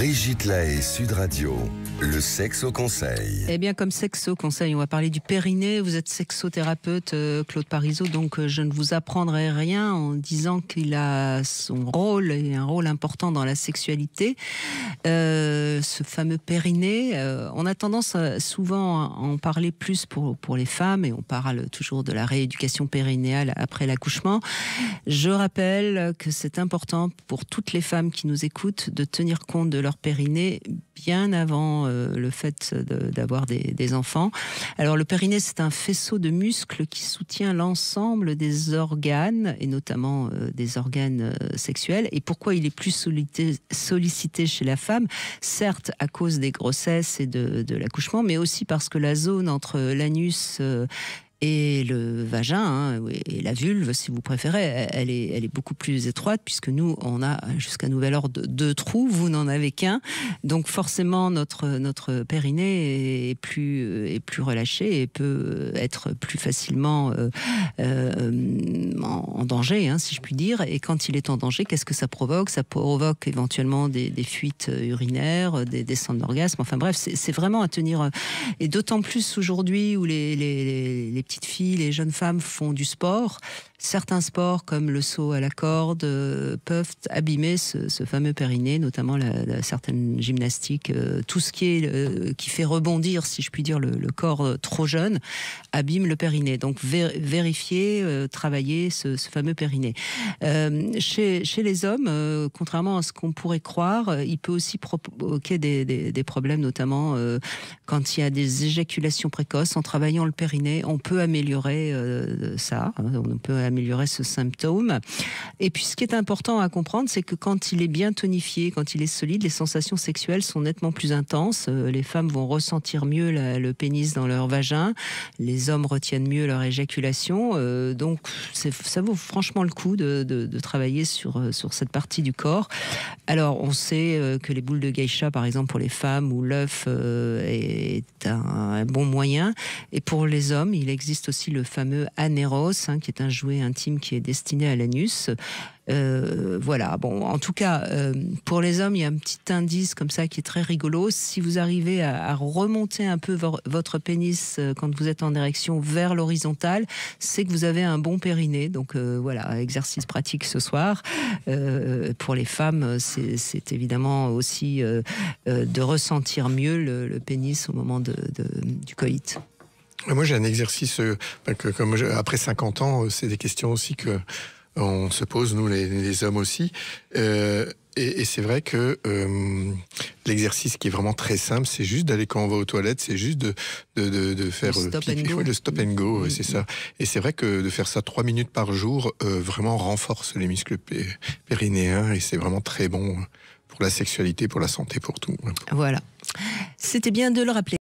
Brigitte Lahaie, Sud Radio, le sexe au conseil. Eh bien, comme sexe au conseil, on va parler du périnée. Vous êtes sexothérapeute, Claude Parisot, donc je ne vous apprendrai rien en disant qu'il a son rôle et un rôle important dans la sexualité. Ce fameux périnée, on a tendance souvent à en parler plus pour les femmes, et on parle toujours de la rééducation périnéale après l'accouchement. Je rappelle que c'est important pour toutes les femmes qui nous écoutent de tenir compte de leur périnée bien avant le fait d'avoir des enfants. Alors le périnée, c'est un faisceau de muscles qui soutient l'ensemble des organes, et notamment des organes sexuels. Et pourquoi il est plus sollicité chez la femme? Certes à cause des grossesses et de l'accouchement, mais aussi parce que la zone entre l'anus et le vagin, et la vulve, si vous préférez, elle est beaucoup plus étroite, puisque nous, on a jusqu'à nouvel ordre 2 trous, vous n'en avez qu'un. Donc forcément, notre périnée est plus relâché et peut être plus facilement en danger, si je puis dire. Et quand il est en danger, qu'est-ce que ça provoque? Ça provoque éventuellement des fuites urinaires, des descentes d'orgasme. Enfin bref, c'est vraiment à tenir. Et d'autant plus aujourd'hui où les petites filles, les jeunes femmes font du sport. Certains sports, comme le saut à la corde, peuvent abîmer ce fameux périnée, notamment certaines gymnastiques. Tout ce qui fait rebondir, si je puis dire, le corps trop jeune, abîme le périnée. Donc vérifier, travailler ce fameux périnée. Chez les hommes, contrairement à ce qu'on pourrait croire, il peut aussi provoquer des problèmes, notamment quand il y a des éjaculations précoces. En travaillant le périnée, on peut améliorer ça. On peut améliorer ce symptôme. Et puis ce qui est important à comprendre, c'est que quand il est bien tonifié, quand il est solide, les sensations sexuelles sont nettement plus intenses. Les femmes vont ressentir mieux le pénis dans leur vagin. Les hommes retiennent mieux leur éjaculation. Donc ça vaut franchement le coup de travailler sur cette partie du corps. Alors on sait que les boules de geisha, par exemple pour les femmes, ou l'œuf est un bon moyen. Et pour les hommes, il existe aussi le fameux anéros, qui est un jouet intime qui est destiné à l'anus. Voilà, bon, en tout cas, pour les hommes, il y a un petit indice comme ça qui est très rigolo. Si vous arrivez à remonter un peu votre pénis quand vous êtes en érection vers l'horizontale, c'est que vous avez un bon périnée. Donc voilà, exercice pratique ce soir. Pour les femmes, c'est évidemment aussi de ressentir mieux le pénis au moment du coït. Moi, j'ai un exercice après 50 ans, c'est des questions aussi que on se pose, nous les hommes aussi. Et c'est vrai que l'exercice qui est vraiment très simple, c'est juste d'aller, quand on va aux toilettes, c'est juste de faire le stop and go, c'est ça. Et c'est vrai que de faire ça 3 minutes par jour vraiment renforce les muscles périnéens, et c'est vraiment très bon pour la sexualité, pour la santé, pour tout. Voilà. C'était bien de le rappeler.